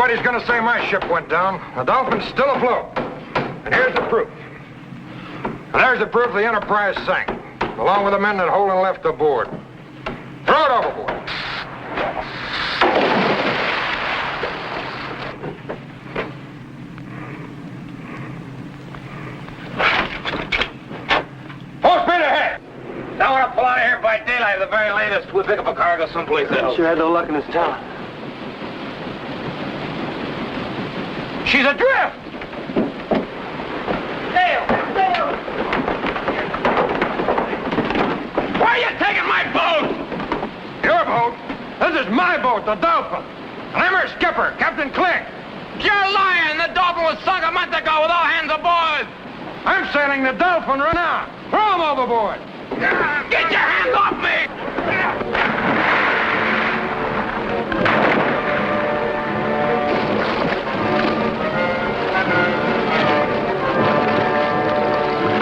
Nobody's gonna say my ship went down. The Dolphin's still afloat. And here's the proof. And there's the proof the Enterprise sank, along with the men that Holden left aboard. Throw it overboard. Full speed ahead. Don't want to pull out of here by daylight. The very latest, we'll pick up a cargo someplace else. Sure had no luck in this town. She's adrift. Dale! Why are you taking my boat? Your boat? This is my boat, the Dolphin. And I'm her skipper, Captain Click. You're lying. The Dolphin was sunk a month ago with all hands aboard. I'm sailing the Dolphin right now. Throw him overboard. Get your hands off me!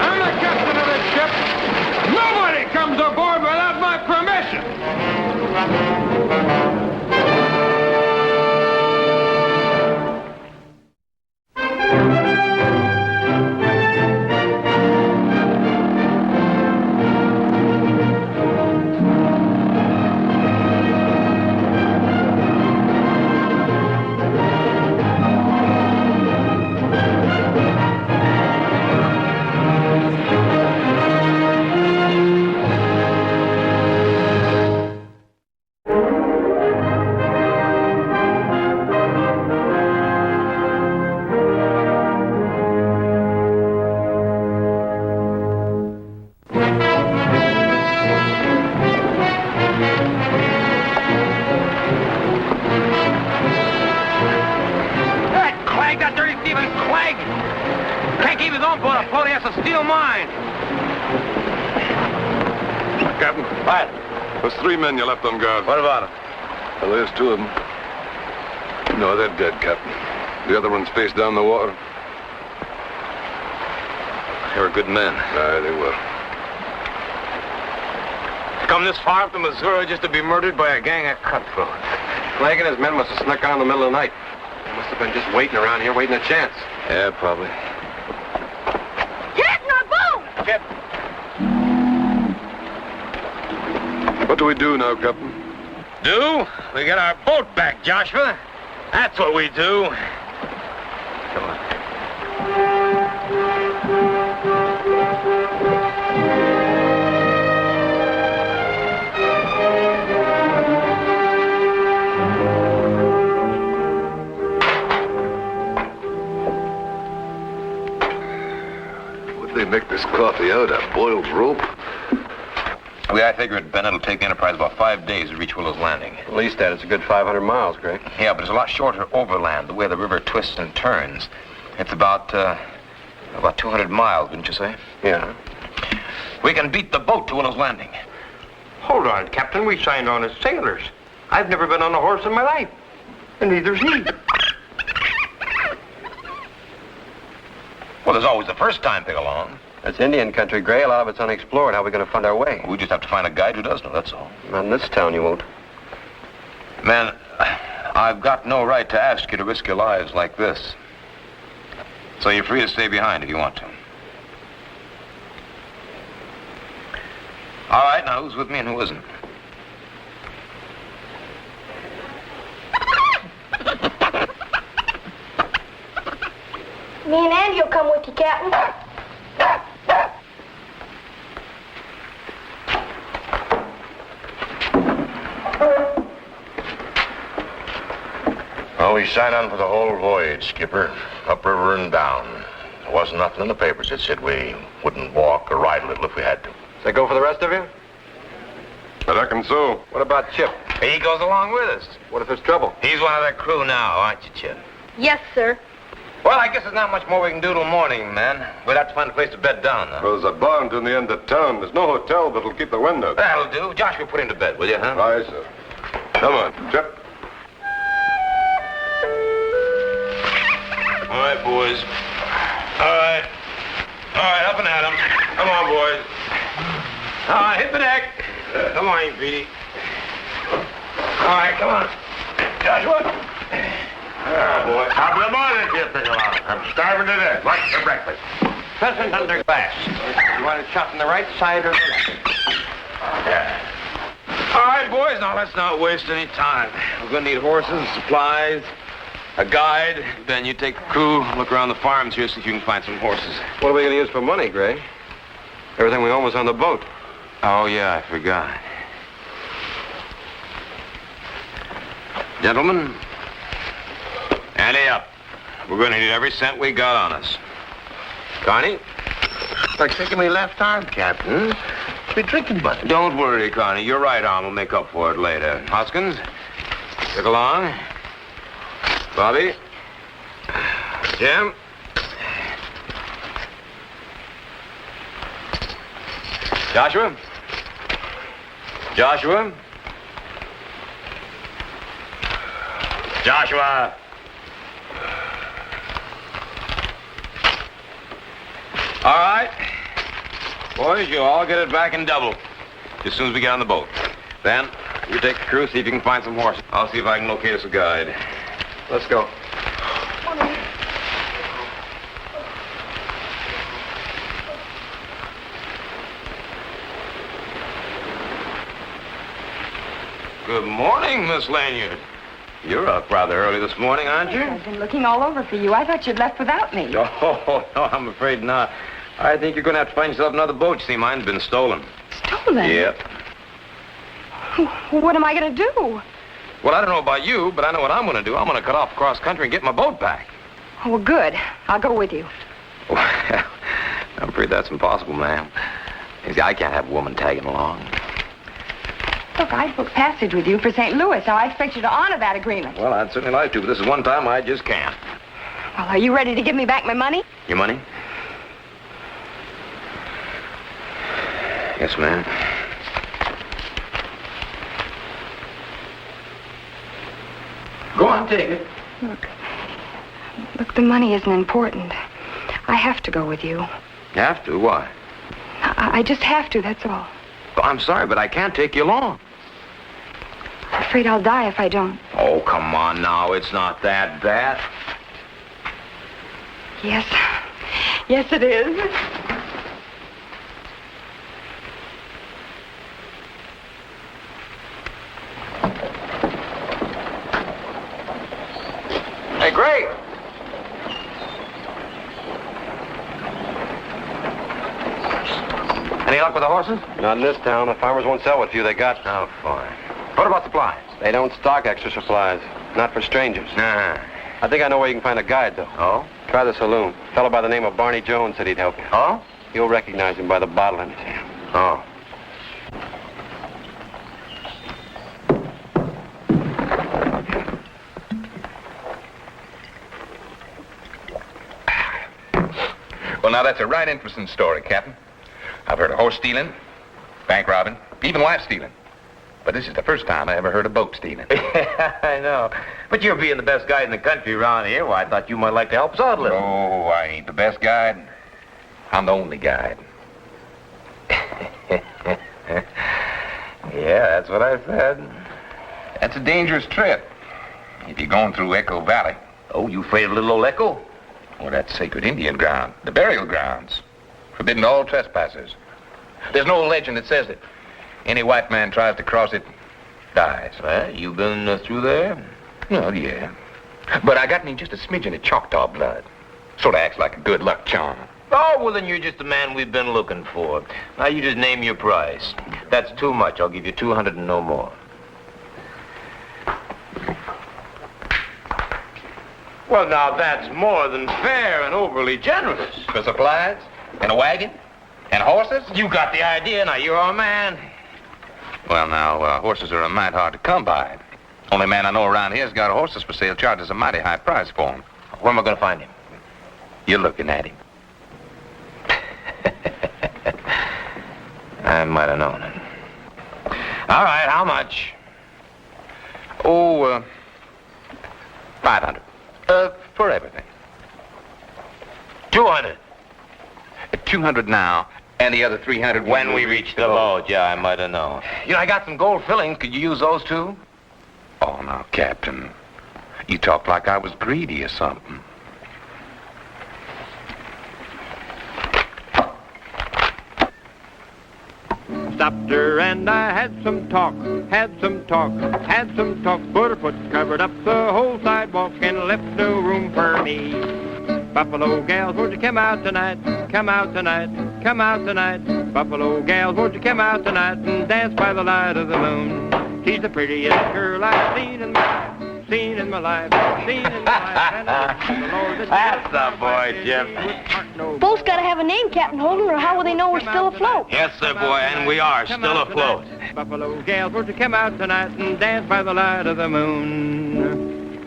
I'm the captain of this ship. Nobody comes aboard without my permission. Captain. What? There's 3 men you left on guard. What about him? Well, there's 2 of them. No, they're dead, Captain. The other one's face down the water. They were good men. Aye, they were. Come this far up to Missouri just to be murdered by a gang of cutthroats. Clegg and his men must have snuck out in the middle of the night. They must have been just waiting around here, waiting a chance. Yeah, probably. Captain, our boat! Chip. What do we do now, Captain? Do? We get our boat back, Joshua. That's what we do. Come on. What'd they make this coffee out of? Boiled rope? The way I figure it, Ben, it'll take the Enterprise about 5 days to reach Willow's Landing. At least that. It's a good 500 miles, Greg. Yeah, but it's a lot shorter overland, the way the river twists and turns. It's about 200 miles, wouldn't you say? Yeah. We can beat the boat to Willow's Landing. Hold on, Captain. We signed on as sailors. I've never been on a horse in my life. And neither's he. Well, there's always the first time pig along. It's Indian country, Gray. A lot of it's unexplored. How are we going to find our way? We just have to find a guide who does know, that's all. Not in this town, you won't. Man, I've got no right to ask you to risk your lives like this. So you're free to stay behind if you want to. All right, now who's with me and who isn't? Me and Andy will come with you, Captain. Well, we signed on for the whole voyage, Skipper. Upriver and down. There wasn't nothing in the papers that said we wouldn't walk or ride a little if we had to. Does that go for the rest of you? I reckon so. What about Chip? He goes along with us. What if there's trouble? He's one of the crew now, aren't you, Chip? Yes, sir. Well, I guess there's not much more we can do till morning, man. We'll have to find a place to bed down, though. Well, there's a barn in the end of town. There's no hotel that'll keep the wind out. That'll do. Josh, we'll put him to bed, will you, huh? Aye, sir. Come on, Chip. All right, boys. All right. All right, up and at 'em. Come on, boys. All right, hit the deck. Come on, you Petey. All right, come on. Joshua. boy. Top of the morning, Jeff. I'm starving to death. What's for breakfast? Pheasant under glass. You want it shot in the right side or the left? Yeah. All right, boys, now let's not waste any time. We're going to need horses, supplies, a guide. Then you take the crew, look around the farms here, see if you can find some horses. What are we going to use for money, Gray? Everything we own was on the boat. Oh, yeah, I forgot. Gentlemen, ante up. We're going to need every cent we got on us. Connie? Like taking me left arm, Captain. Be drinking buddy. Don't worry, Connie. Your right arm will make up for it later. Hoskins, stick along. Bobby. Jim. Joshua. Joshua. Joshua. All right. Boys, you all get it back in double as soon as we get on the boat. Then, you take the crew, see if you can find some horses. I'll see if I can locate us a guide. Let's go. Good morning, Miss Lanyard. You're up rather early this morning, aren't you? I've been looking all over for you. I thought you'd left without me. Oh, no, I'm afraid not. I think you're going to have to find yourself another boat. You see, mine's been stolen. Stolen? Yep. What am I going to do? Well, I don't know about you, but I know what I'm going to do. I'm going to cut off across country and get my boat back. Oh, well, good. I'll go with you. Well, I'm afraid that's impossible, ma'am. You see, I can't have a woman tagging along. Look, I booked passage with you for St. Louis, so I expect you to honor that agreement. Well, I'd certainly like to, but this is one time I just can't. Well, are you ready to give me back my money? Your money? Yes, ma'am. Go on, take it. Look, the money isn't important. I have to go with you. You have to? Why? I just have to, that's all. Well, I'm sorry, but I can't take you along. I'm afraid I'll die if I don't. Oh, come on now. It's not that bad. Yes. Yes, it is. Hey, Gray. Any luck with the horses? Not in this town. The farmers won't sell what few they got. Oh, fine. What about supplies? They don't stock extra supplies. Not for strangers. Nah. I think I know where you can find a guide, though. Oh? Try the saloon. A fellow by the name of Barney Jones said he'd help you. Oh? You'll recognize him by the bottle in his hand. Oh. Well, now, that's a right interesting story, Captain. I've heard of horse stealing, bank robbing, even wife stealing. But this is the first time I ever heard of boat stealing. I know. But you're being the best guide in the country around here. Well, I thought you might like to help us out a little. No, I ain't the best guide. I'm the only guide. Yeah, that's what I said. That's a dangerous trip. If you're going through Echo Valley. Oh, you afraid of little old Echo? Well, that's sacred Indian ground, the burial grounds. Forbidden to all trespassers. There's no legend that says it. Any white man tries to cross it, dies. Well, you been through there? Well, yeah. But I got me just a smidgen of Choctaw blood. Sort of acts like a good luck charm. Oh, well, then you're just the man we've been looking for. Now, you just name your price. That's too much. I'll give you 200 and no more. Well, now, that's more than fair and overly generous. For supplies, and a wagon, and horses? You got the idea. Now, you're our man. Well, now, horses are a mite hard to come by. Only man I know around here's got horses for sale, charges a mighty high price for them. Where am I going to find him? You're looking at him. I might have known it. All right, how much? Oh, 500. For everything. 200. 200 now, and the other 300 When we reach the boat, yeah, I might have known. You know, I got some gold fillings. Could you use those too? Oh, now, Captain. You talk like I was greedy or something. Stopped her and I had some talk, put her foot covered up the whole sidewalk and left no room for me. Buffalo gals, won't you come out tonight, come out tonight, come out tonight. Buffalo gals, won't you come out tonight and dance by the light of the moon. She's the prettiest girl I've seen in my life. Seen in my life, seen in my life, and the Lord That's the boy, Jim. Boat's got to have a name, Captain Holden, or how will they know we're still afloat? Yes, sir, boy, and we are still afloat. Buffalo gals, won't you come out tonight and dance by the light of the moon?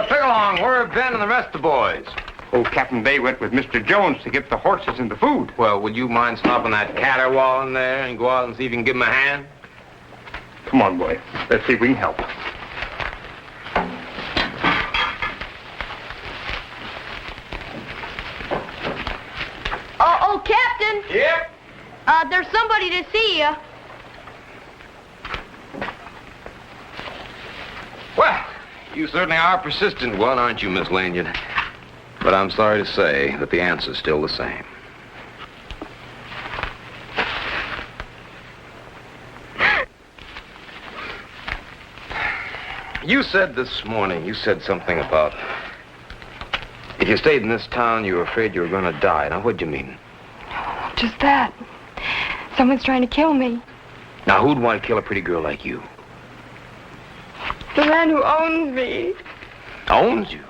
Pick along, where have Ben and the rest of the boys? Oh, Captain, they went with Mr. Jones to get the horses and the food. Well, would you mind stopping that caterwaul in there and go out and see if you can give him a hand? Come on, boy. Let's see if we can help. Oh, Captain. Yep. There's somebody to see you. Well, you certainly are a persistent one, aren't you, Miss Lanyard? But I'm sorry to say that the answer's still the same. You said this morning, you said something about if you stayed in this town, you were afraid you were going to die. Now, what'd you mean? Just that. Someone's trying to kill me. Now, who'd want to kill a pretty girl like you? The man who owns me. Owns you?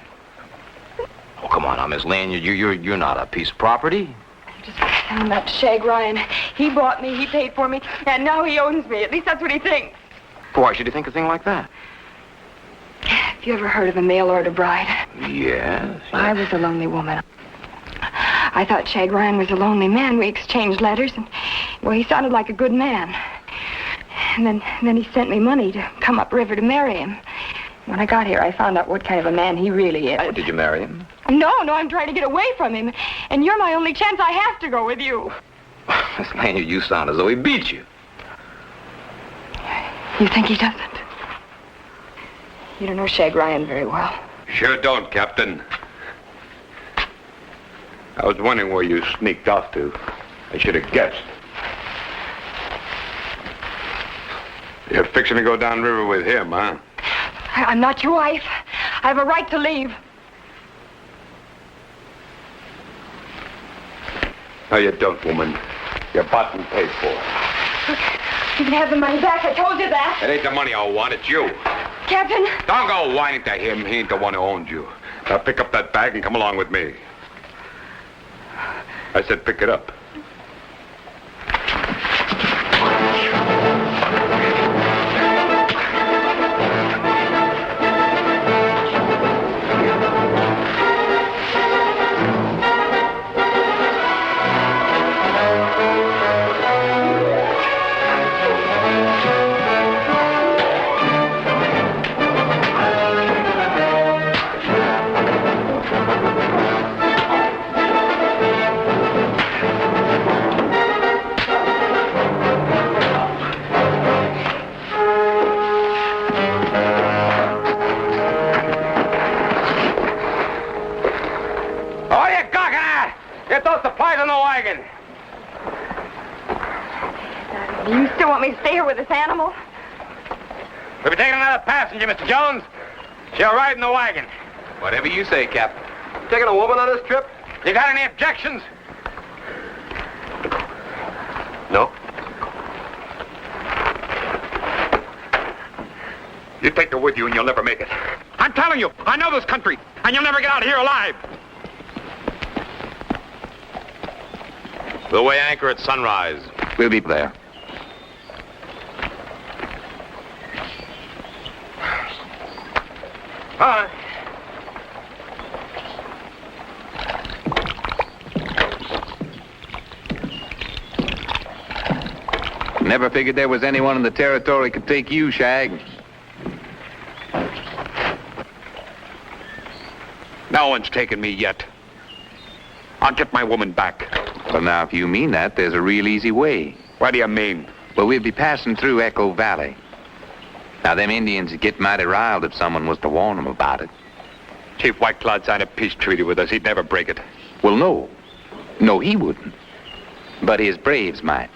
Oh, come on now, Miss Lanyard. You're not a piece of property. Just telling that to Shag Ryan. He bought me, he paid for me, and now he owns me. At least that's what he thinks. Why should he think a thing like that? Have you ever heard of a mail order bride? Yes. I was a lonely woman. I thought Shag Ryan was a lonely man. We exchanged letters, and, well, he sounded like a good man. And then he sent me money to come upriver to marry him. When I got here, I found out what kind of a man he really is. Oh, did you marry him? No, I'm trying to get away from him. And you're my only chance. I have to go with you. Miss Lanyard, you sound as though he beat you. You think he doesn't? You don't know Shag Ryan very well. Sure don't, Captain. I was wondering where you sneaked off to. I should have guessed. You're fixing to go downriver with him, huh? I'm not your wife. I have a right to leave. No, you don't, woman. You're bought and paid for. You can have the money back. I told you that. It ain't the money I want, it's you. Captain. Don't go whining to him. He ain't the one who owns you. Now pick up that bag and come along with me. I said pick it up. Do you still want me to stay here with this animal? We'll be taking another passenger, Mr. Jones. She'll ride in the wagon. Whatever you say, Captain. Taking a woman on this trip? You got any objections? No? You take her with you and you'll never make it. I'm telling you, I know this country, and you'll never get out of here alive. We'll weigh anchor at sunrise. We'll be there. Hi. Never figured there was anyone in the territory could take you, Shag. No one's taken me yet. I'll get my woman back. Well, now, if you mean that, there's a real easy way. What do you mean? Well, we'll be passing through Echo Valley. Now, them Indians would get mighty riled if someone was to warn them about it. Chief White Cloud signed a peace treaty with us. He'd never break it. Well, no. No, he wouldn't. But his braves might.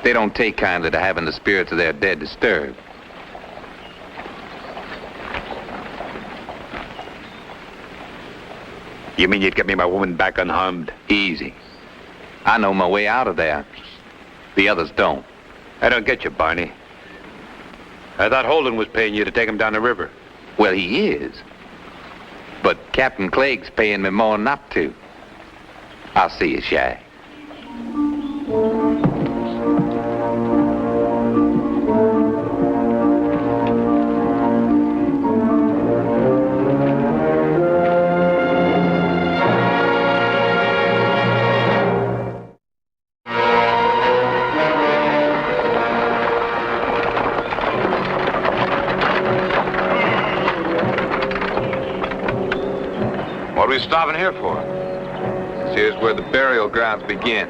They don't take kindly to having the spirits of their dead disturbed. You mean you'd get me my woman back unharmed? Easy. I know my way out of there. The others don't. I don't get you, Barney. I thought Holden was paying you to take him down the river. Well, he is. But Captain Clegg's paying me more not to. I'll see you, Shag. What are we stopping here for? Here's where the burial grounds begin.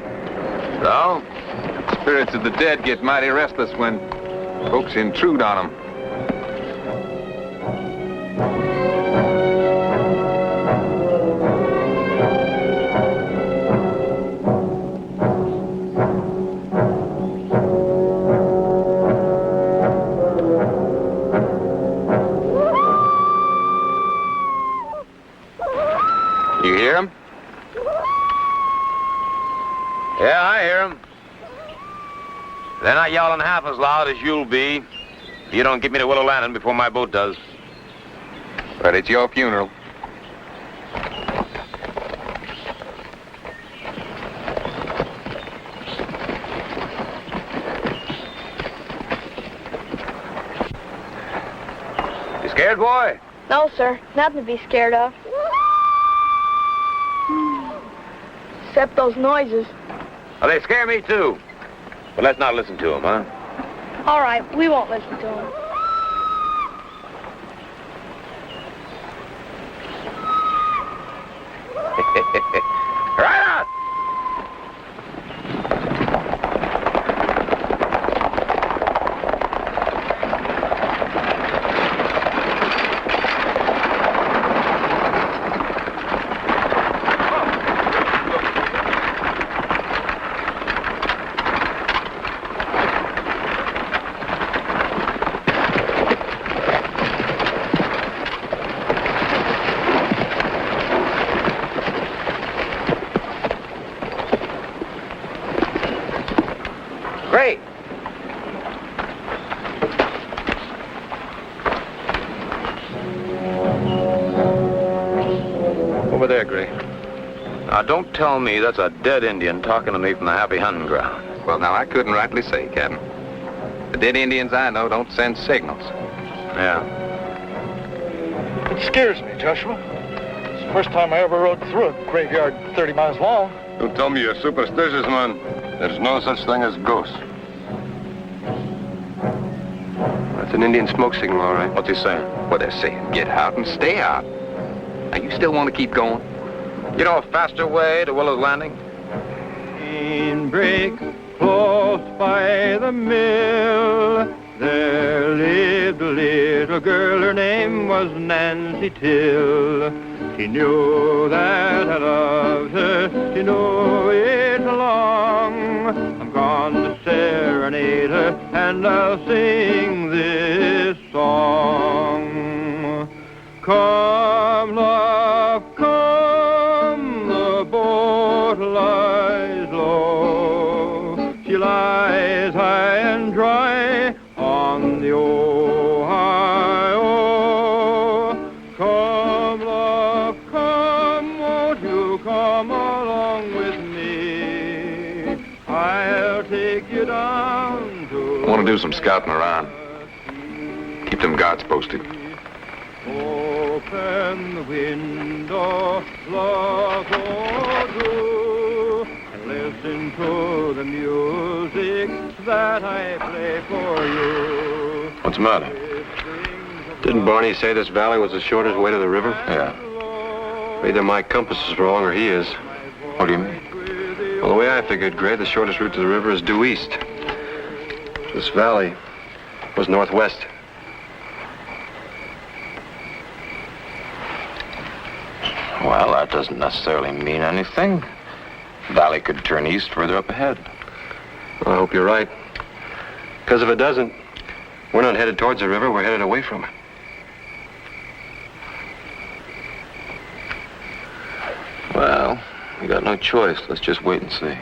So? Spirits of the dead get mighty restless when folks intrude on them. You hear him? Yeah, I hear him. They're not yowling half as loud as you'll be. You don't get me to Willow Landing before my boat does. But it's your funeral. You scared, boy? No, sir. Nothing to be scared of. Except those noises. Well, they scare me, too. But let's not listen to them, huh? All right, we won't listen to them. Right out! Great. Over there, Gray. Now, don't tell me that's a dead Indian talking to me from the happy hunting ground. Well, now, I couldn't rightly say, Captain. The dead Indians I know don't send signals. Yeah. It scares me, Joshua. It's the first time I ever rode through a graveyard 30 miles long. Don't tell me you're superstitious, man. There's no such thing as ghosts. That's an Indian smoke signal, all right. What's he saying? What they're saying, get out and stay out. Now, you still want to keep going? You know a faster way to Willow's Landing? In break close by the mill, there lived a little girl. Her name was Nancy Till. She knew that I loved her. She knew it long. I'm gone to serenade her, and I'll sing this song. Come, love, come, the boat lies low. She lies high and dry on the Ohio. Come, love, come, won't you come along with me? I'll take you down to... I want to do some scouting around. Keep them guards posted. Open the window, look through, and listen to the music that I play for you. What's the matter? Didn't Barney say this valley was the shortest way to the river? Yeah. Either my compass is wrong or he is. What do you mean? Well, the way I figured, Gray, the shortest route to the river is due east. This valley, was northwest. Well, that doesn't necessarily mean anything. Valley could turn east further up ahead. Well, I hope you're right. Because if it doesn't, we're not headed towards the river, we're headed away from it. Well, we got no choice. Let's just wait and see.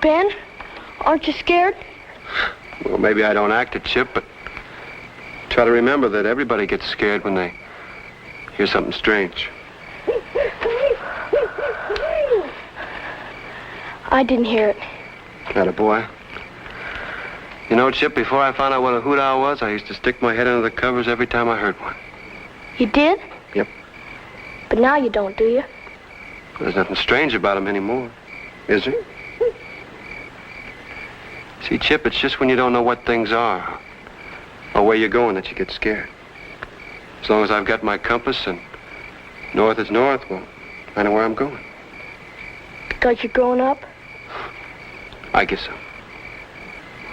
Ben, aren't you scared? Well, maybe I don't act it, Chip, but try to remember that everybody gets scared when they hear something strange. I didn't hear it. Attaboy. You know, Chip, before I found out what a hoot owl was, I used to stick my head under the covers every time I heard one. You did? Yep. But now you don't, do you? There's nothing strange about them anymore, is there? See, Chip, it's just when you don't know what things are or where you're going that you get scared. As long as I've got my compass and north is north, well, I know where I'm going. Because you're growing up? I guess so.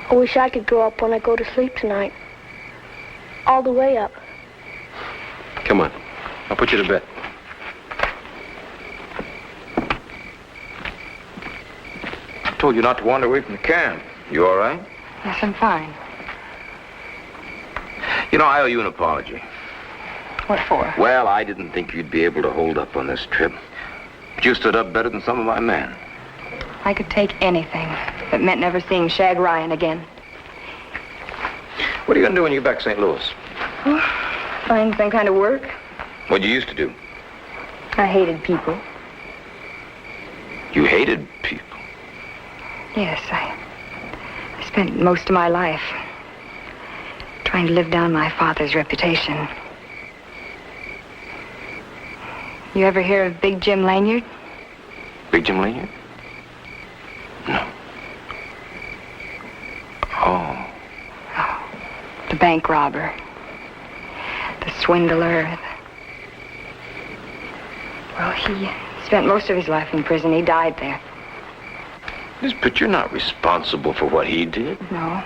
I wish I could grow up when I go to sleep tonight. All the way up. Come on. I'll put you to bed. I told you not to wander away from the camp. You all right? Yes, I'm fine. You know, I owe you an apology. What for? Well, I didn't think you'd be able to hold up on this trip. But you stood up better than some of my men. I could take anything that meant never seeing Shag Ryan again. What are you going to do when you get back to St. Louis? Find some kind of work. What'd you used to do? I hated people. You hated people? Yes, I spent most of my life trying to live down my father's reputation. You ever hear of Big Jim Lanyard? Big Jim Lanyard? No. Oh. Oh, the bank robber. The swindler. Well, he spent most of his life in prison. He died there. But you're not responsible for what he did. No.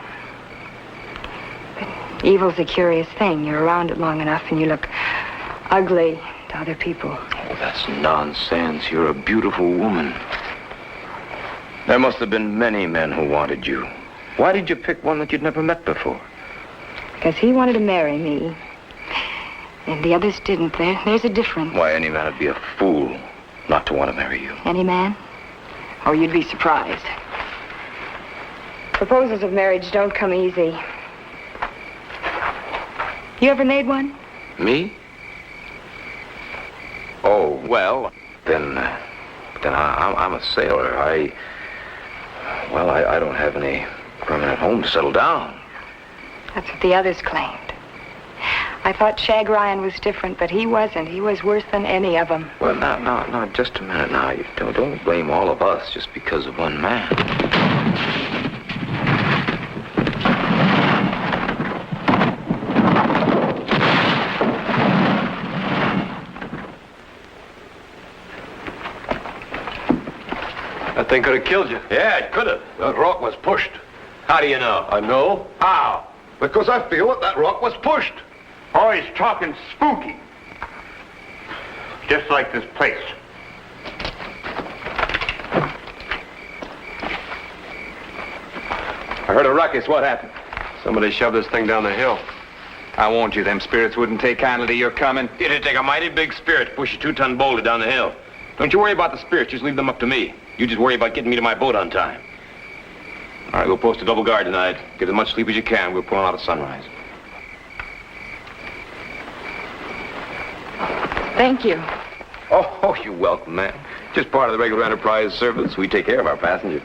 But evil's a curious thing. You're around it long enough and you look ugly to other people. Oh, that's nonsense. You're a beautiful woman. There must have been many men who wanted you. Why did you pick one that you'd never met before? Because he wanted to marry me. And the others didn't. There's a difference. Why, any man would be a fool not to want to marry you. Any man? Oh, you'd be surprised. Proposals of marriage don't come easy. You ever made one? Me? Oh, well, then I'm a sailor. I don't have any permanent home to settle down. That's what the others claimed. I thought Shag Ryan was different, but he wasn't. He was worse than any of them. Well, now, just a minute now. You don't blame all of us just because of one man. That thing could have killed you. Yeah, it could have. That rock was pushed. How do you know? I know. How? Because I feel that rock was pushed. Oh, he's talking spooky. Just like this place. I heard a ruckus. What happened? Somebody shoved this thing down the hill. I warned you, them spirits wouldn't take kindly to your coming. It'd take a mighty big spirit to push a 2-ton boulder down the hill. Don't you worry about the spirits. Just leave them up to me. You just worry about getting me to my boat on time. All right, we'll post a double guard tonight. Get as much sleep as you can. We're pulling out at sunrise. Thank you. Oh, you're welcome, ma'am. Just part of the regular Enterprise service. We take care of our passengers.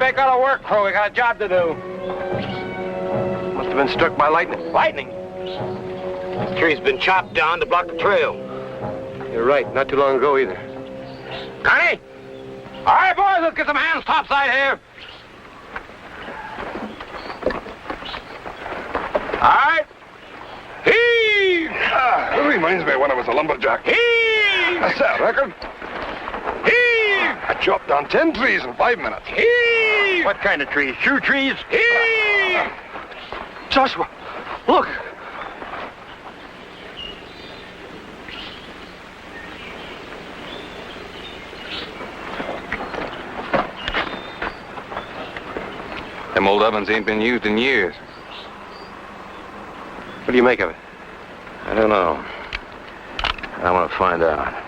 Everybody go to work, crew. We got a job to do. Must have been struck by lightning. Lightning? The tree's been chopped down to block the trail. You're right. Not too long ago either. Connie? All right, boys, let's get some hands topside here. All right. Heave! It reminds me of when I was a lumberjack. Heave! That's that record. Heave! I chopped down 10 trees in 5 minutes. Heave! What kind of trees? Shoe trees? Heave! Joshua, look. Them old ovens ain't been used in years. What do you make of it? I don't know. I want to find out.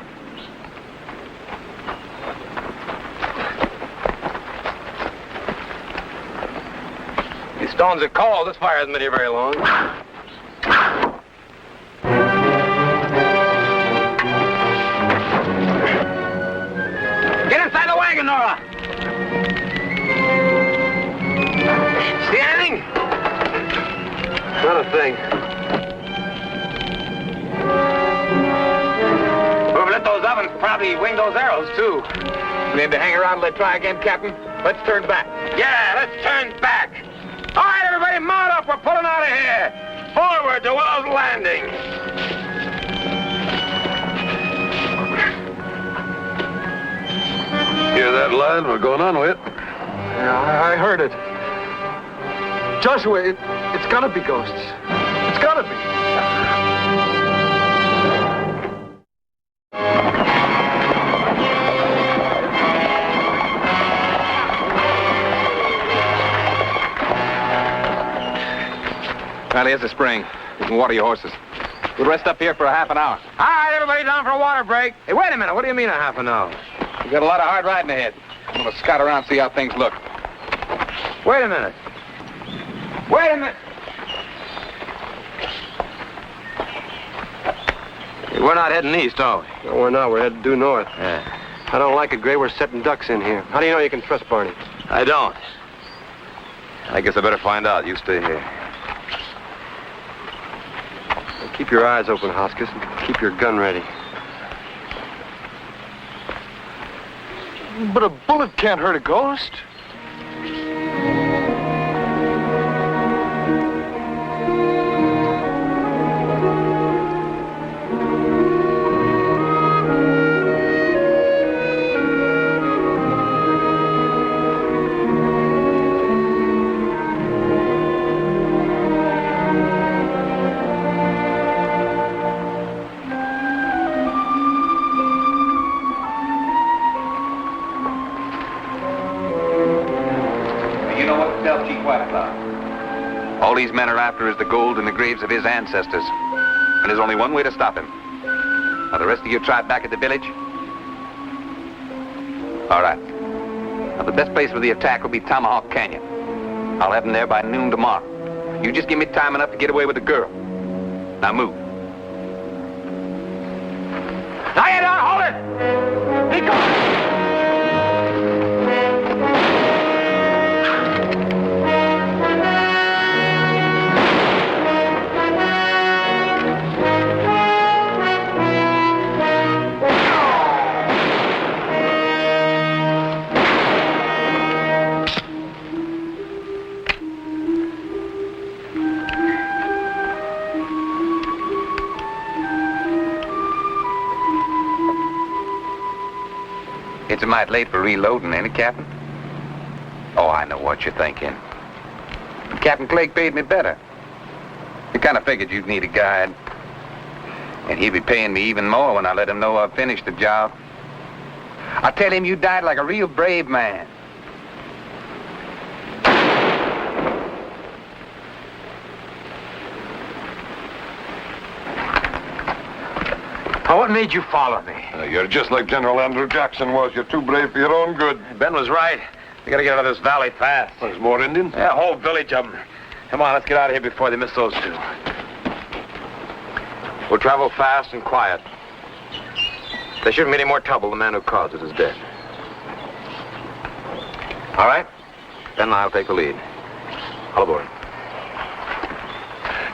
These stones are cold. This fire hasn't been here very long. Get inside the wagon, Nora. See anything? Not a thing. Whoever lit those ovens probably winged those arrows, too. Maybe hang around and let try again, Captain. Let's turn back. Yeah, let's turn back. All right, everybody, mount up. We're pulling out of here. Forward to Willow's Landing. Hear that, lad? We're going on with it. Yeah, I heard it. Joshua, it's gotta be ghosts. It's gotta be. Well, here's the spring. You can water your horses. We'll rest up here for a half an hour. All right, everybody down for a water break. Hey, wait a minute. What do you mean a half an hour? We've got a lot of hard riding ahead. I'm gonna scout around, see how things look. Wait a minute. Wait a minute. We're not heading east, are we? No, we're not. We're headed due north. Yeah. I don't like it, Gray. We're setting ducks in here. How do you know you can trust Barney? I don't. I guess I better find out. You stay here. Keep your eyes open, Hoskins, and keep your gun ready. But a bullet can't hurt a ghost. All these men are after is the gold in the graves of his ancestors. And there's only one way to stop him. Now, the rest of you try back at the village? All right. Now, the best place for the attack will be Tomahawk Canyon. I'll have them there by noon tomorrow. You just give me time enough to get away with the girl. Now, move. Now you don't hold it! Be gone! It's a mite late for reloading, ain't it, Captain? Oh, I know what you're thinking. Captain Clegg paid me better. You kind of figured you'd need a guide. And he'd be paying me even more when I let him know I've finished the job. I'll tell him you died like a real brave man. Now, what made you follow me? You're just like General Andrew Jackson was. You're too brave for your own good. Ben was right. We gotta get out of this valley fast. There's more Indians? Yeah, a whole village of them. Come on, let's get out of here before they miss those two. We'll travel fast and quiet. There shouldn't be any more trouble. The man who caused it is dead. All right? Ben and I'll take the lead. All aboard.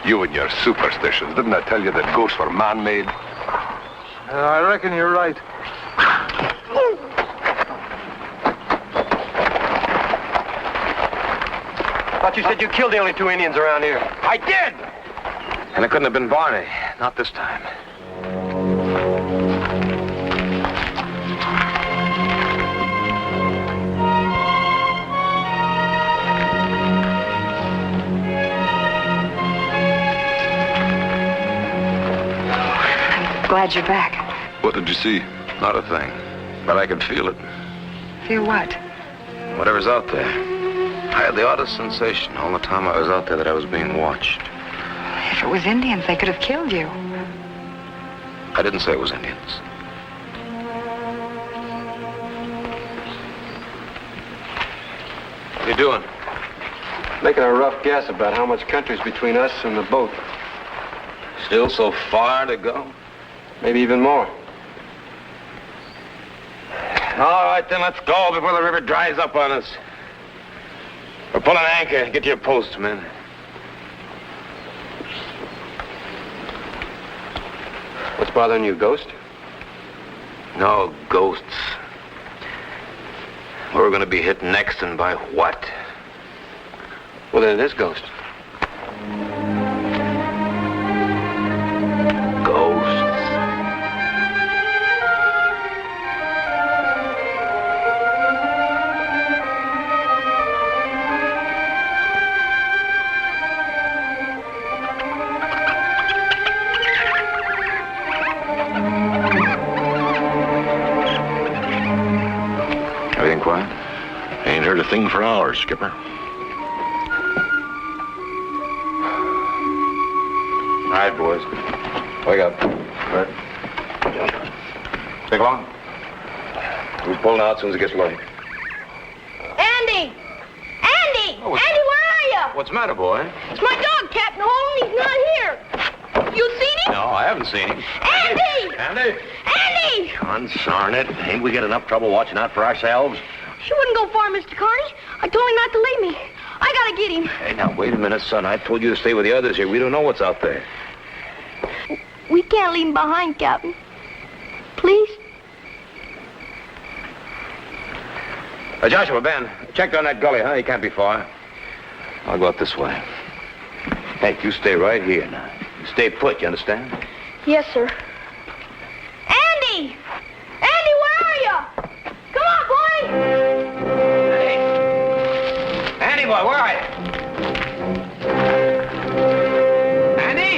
You and your superstitions. Didn't I tell you that ghosts were man-made? I reckon you're right. Thought you said you killed the only 2 Indians around here. I did! And it couldn't have been Barney. Not this time. Glad you're back. What did you see? Not a thing. But I could feel it. Feel what? Whatever's out there. I had the oddest sensation all the time I was out there that I was being watched. If it was Indians, they could have killed you. I didn't say it was Indians. What are you doing? Making a rough guess about how much country's between us and the boat. Still so far to go? Maybe even more. All right, then let's go before the river dries up on us. We're pulling anchor. Get to your post, men. What's bothering you, Ghost? No ghosts. Where we're going to be hit next and by what? Well, then it is Ghost. Ghosts. Everything quiet? Ain't heard a thing for hours, Skipper. All right, boys. Wake up. Right. Take long. We'll pull out as soon as it gets light. Andy! Andy! Oh, Andy, where are you? What's the matter, boy? It's my dog, Captain Holden. He's not here. You seen him? No, I haven't seen him. Andy! Andy! Andy! Consarn it. Ain't we got enough trouble watching out for ourselves? She wouldn't go far, Mr. Carney. I told him not to leave me. I gotta get him. Hey, now, wait a minute, son. I told you to stay with the others here. We don't know what's out there. We can't leave him behind, Captain. Please? Joshua, Ben, check down that gully, huh? You can't be far. I'll go up this way. Hey, you stay right here now. Stay put, you understand? Yes, sir. Andy! Andy, where are you? Come on, boy! Hey! Andy, boy, where are you? Andy!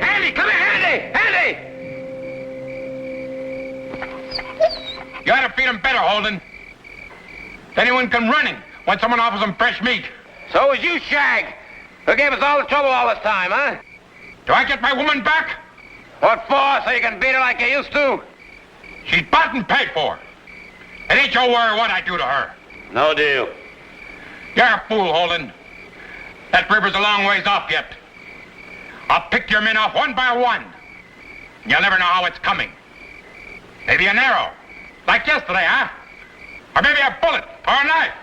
Andy, come here, Andy! You ought to feed them better, Holden. Anyone come running when someone offers them fresh meat. So was you, Shag. Who gave us all the trouble all this time, huh? Do I get my woman back? What for? So you can beat her like you used to? She's bought and paid for. It ain't your worry what I do to her. No deal. You're a fool, Holden. That river's a long ways off yet. I'll pick your men off one by one. You'll never know how it's coming. Maybe an arrow, like yesterday, huh? Or maybe a bullet or a knife.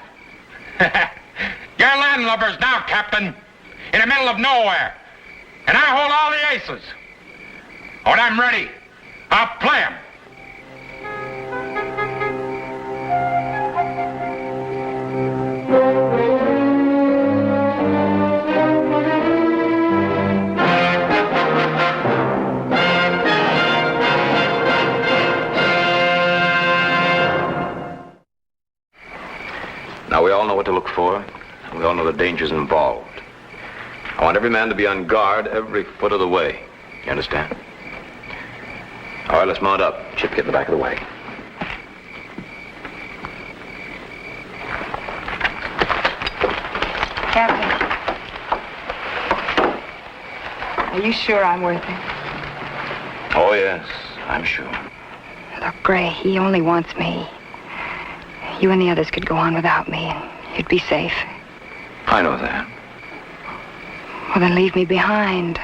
You're landlubbers now, Captain, in the middle of nowhere. And I hold all the aces. When I'm ready, I'll play 'em. Now, we all know what to look for. We all know the dangers involved. I want every man to be on guard every foot of the way. You understand? All right, let's mount up. Chip, get in the back of the wagon. Captain, are you sure I'm worth it? Oh, yes, I'm sure. Look, Gray, he only wants me. You and the others could go on without me, and you'd be safe. I know that. Well, then leave me behind.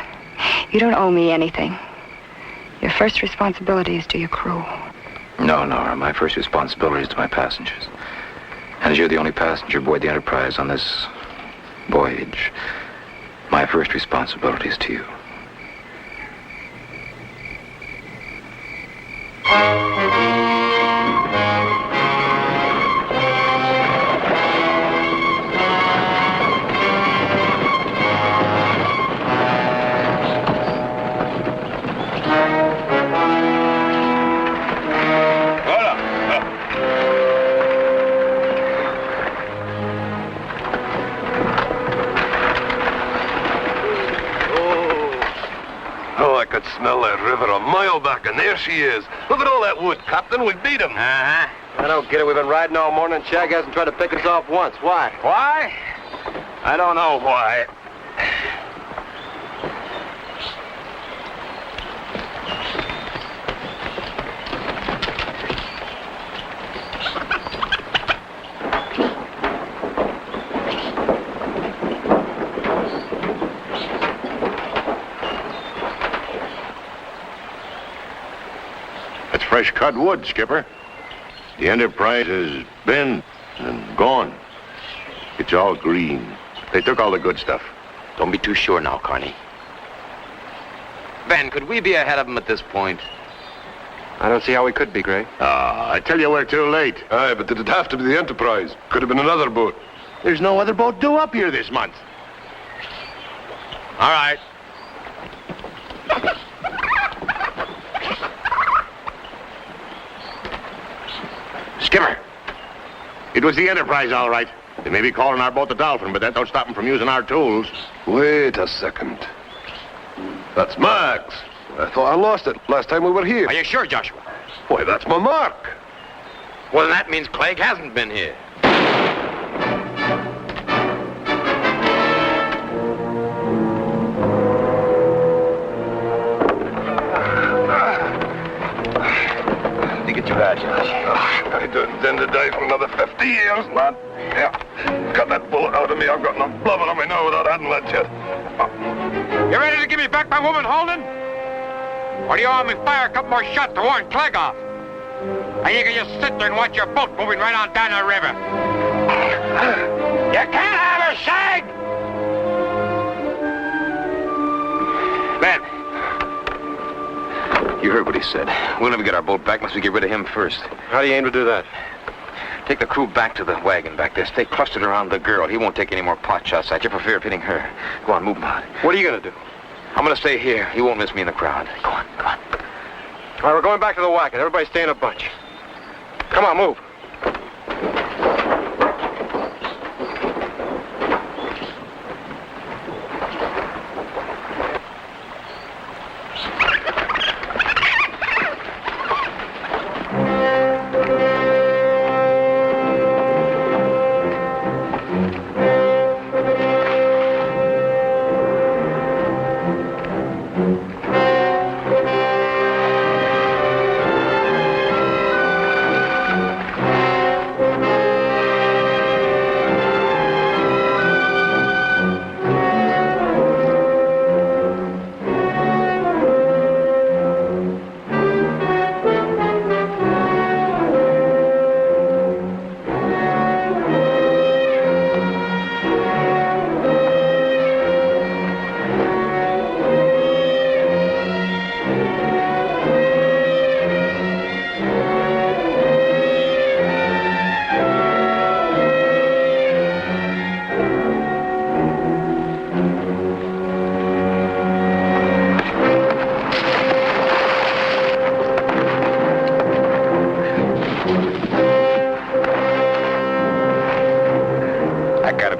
You don't owe me anything. Your first responsibility is to your crew. No, Nora, my first responsibility is to my passengers. And as you're the only passenger aboard the Enterprise on this voyage, my first responsibility is to you. Smell that river a mile back, and there she is. Look at all that wood, Captain. We beat 'em. I don't get it. We've been riding all morning, and Shag hasn't tried to pick us off once. Why? Why? I don't know why. Fresh cut wood, Skipper. The Enterprise has been and gone. It's all green. They took all the good stuff. Don't be too sure now, Carney. Ben, could we be ahead of them at this point? I don't see how we could be, Gray. I tell you we're too late. Aye, but did it have to be the Enterprise? Could have been another boat. There's no other boat due up here this month. All right. Skipper, it was the Enterprise, all right. They may be calling our boat the Dolphin, but that don't stop them from using our tools. Wait a second. That's Max. I thought I lost it last time we were here. Are you sure, Joshua? Why, that's my mark. Well, then that means Clegg hasn't been here. Get your badge, I don't intend to die for another 50 years, lad. Yeah. Cut that bullet out of me. I've got enough blubber on me now without adding that yet. You ready to give me back my woman, Holden? Or do you want me to fire a couple more shots to warn Clegg off? And you can just sit there and watch your boat moving right on down the river. You can't have her, Shag! Ben. You heard what he said. We'll never get our boat back unless we get rid of him first. How do you aim to do that? Take the crew back to the wagon back there. Stay clustered around the girl. He won't take any more pot shots at you for fear of hitting her. Go on, move him out. What are you going to do? I'm going to stay here. He won't miss me in the crowd. Go on, go on. All right, we're going back to the wagon. Everybody stay in a bunch. Come on, move.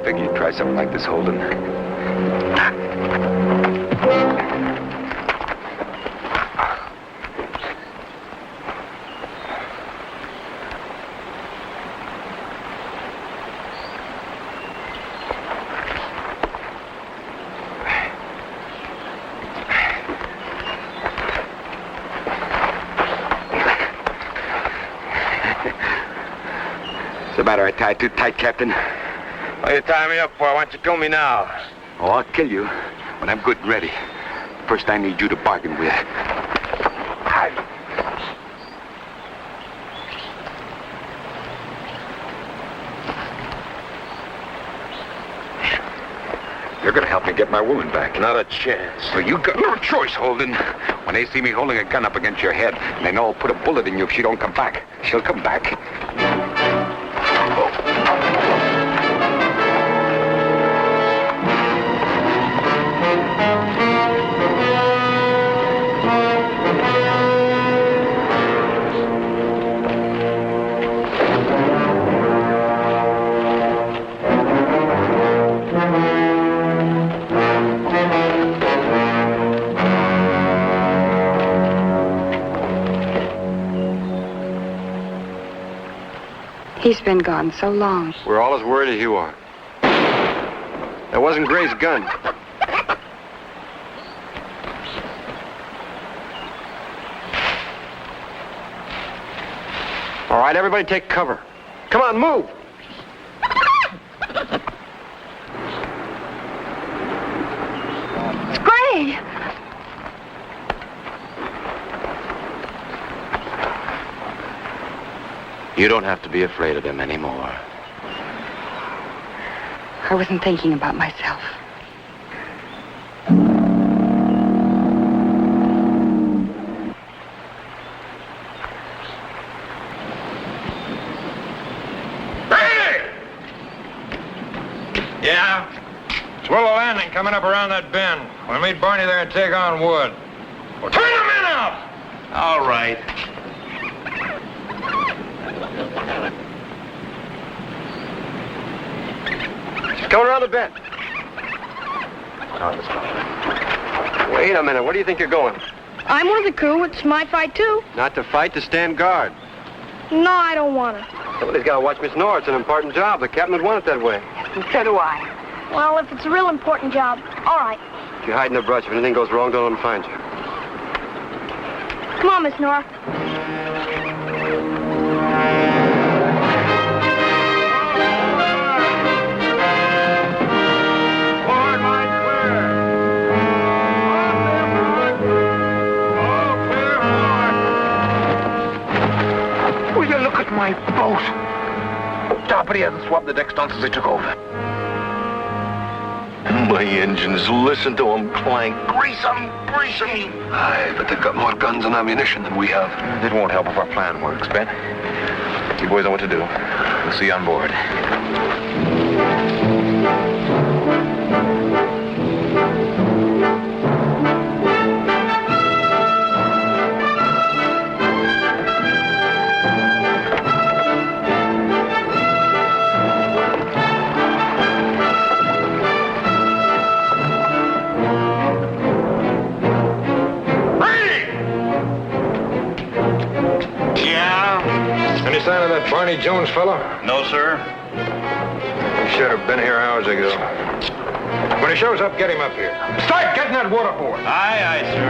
figured you'd try something like this, Holden. What's the matter? I tied too tight, Captain? What are you tying me up for? Why don't you kill me now? Oh, I'll kill you when I'm good and ready. First, I need you to bargain with. You're gonna help me get my woman back. Not a chance. Well, you got no choice, Holden. When they see me holding a gun up against your head, they know I'll put a bullet in you if she don't come back. She'll come back. He's been gone so long. We're all as worried as you are. That wasn't Gray's gun. All right, everybody take cover. Come on, move. It's Gray. You don't have to be afraid of him anymore. I wasn't thinking about myself. Yeah? It's Willow Landing coming up around that bend. We'll meet Barney there and take on Wood. Well, turn the men out! All right. She's coming around the bend. Wait a minute. Where do you think you're going? I'm one of the crew. It's my fight, too. Not to fight, to stand guard. No, I don't want to. Somebody's got to watch Miss Nora. It's an important job. The captain would want it that way. And so do I. Well, if it's a real important job, all right. If you hide in the brush, if anything goes wrong, don't let them find you. Come on, Miss Nora. Will you look at my boat? Darby hasn't swabbed the decks down since they took over. My engines, listen to them clank. Grease them! Grease them! Aye, but they've got more guns and ammunition than we have. It won't help if our plan works, Ben. You boys know what to do. We'll see you on board. Any sign of that Barney Jones fellow? No, sir. He should have been here hours ago. When he shows up, get him up here. Start getting that wood aboard. Aye, aye, sir.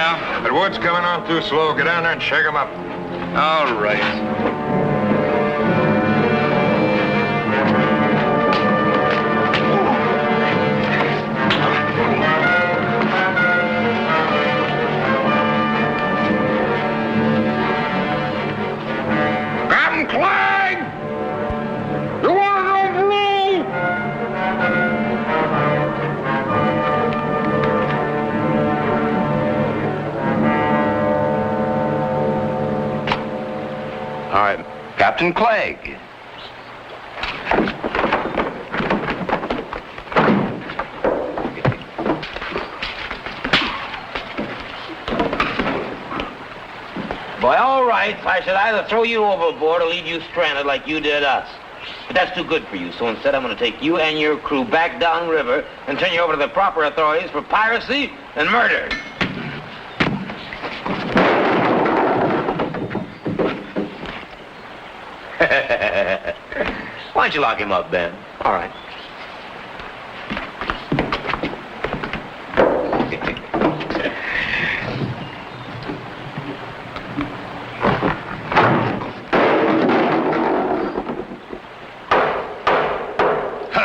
Yeah? But wood's coming on too slow. Get down there and shake 'em up. All right. Captain Clegg! You want to go blue? All right, Captain Clegg. By all rights, I should either throw you overboard or leave you stranded like you did us. But that's too good for you, so instead I'm going to take you and your crew back downriver and turn you over to the proper authorities for piracy and murder. Why don't you lock him up, Ben? All right.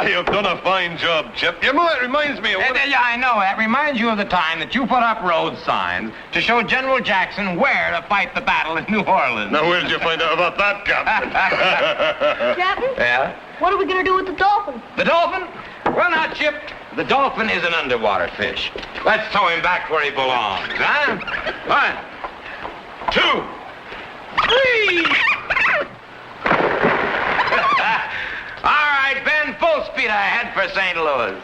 You've done a fine job, Chip. You know, it reminds me of what... Yeah, I know. That reminds you of the time that you put up road signs to show General Jackson where to fight the battle in New Orleans. Now, where did you find out about that, Captain? Captain? Yeah? What are we going to do with the dolphin? The dolphin? Well, now, Chip, the dolphin is an underwater fish. Let's throw him back where he belongs, huh? 1, 2, 3! All right, Ben, full speed ahead for St. Louis.